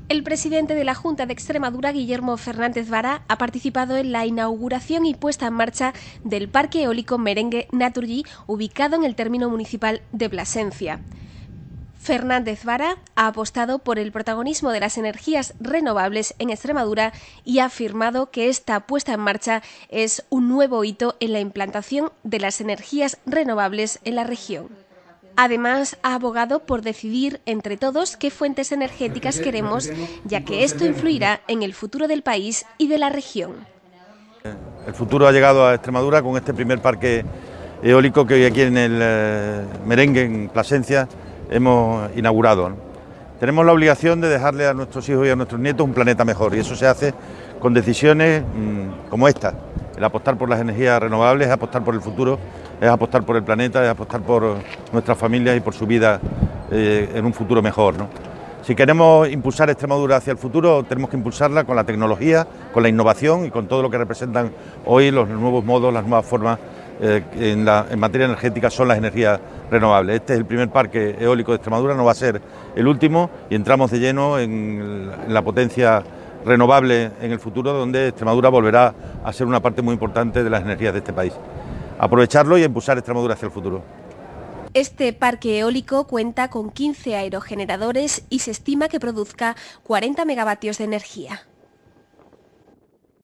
El presidente de la Junta de Extremadura, Guillermo Fernández Vara, ha participado en la inauguración y puesta en marcha del Parque Eólico Merengue Naturgy, ubicado en el término municipal de Plasencia. Fernández Vara ha apostado por el protagonismo de las energías renovables en Extremadura y ha afirmado que esta puesta en marcha es un nuevo hito en la implantación de las energías renovables en la región. Además, ha abogado por decidir entre todos qué fuentes energéticas queremos, ya que esto influirá en el futuro del país y de la región. El futuro ha llegado a Extremadura con este primer parque eólico que hoy aquí en el Merengue, en Plasencia, hemos inaugurado, ¿no? Tenemos la obligación de dejarle a nuestros hijos y a nuestros nietos un planeta mejor, y eso se hace con decisiones como esta. El apostar por las energías renovables es apostar por el futuro, es apostar por el planeta, es apostar por nuestras familias y por su vida en un futuro mejor, ¿no? Si queremos impulsar Extremadura hacia el futuro, tenemos que impulsarla con la tecnología, con la innovación y con todo lo que representan hoy los nuevos modos, las nuevas formas en materia energética son las energías renovables. Este es el primer parque eólico de Extremadura, no va a ser el último, y entramos de lleno en la potencia renovable en el futuro, donde Extremadura volverá a ser una parte muy importante de las energías de este país. Aprovecharlo y impulsar Extremadura hacia el futuro. Este parque eólico cuenta con 15 aerogeneradores y se estima que produzca 40 megavatios de energía.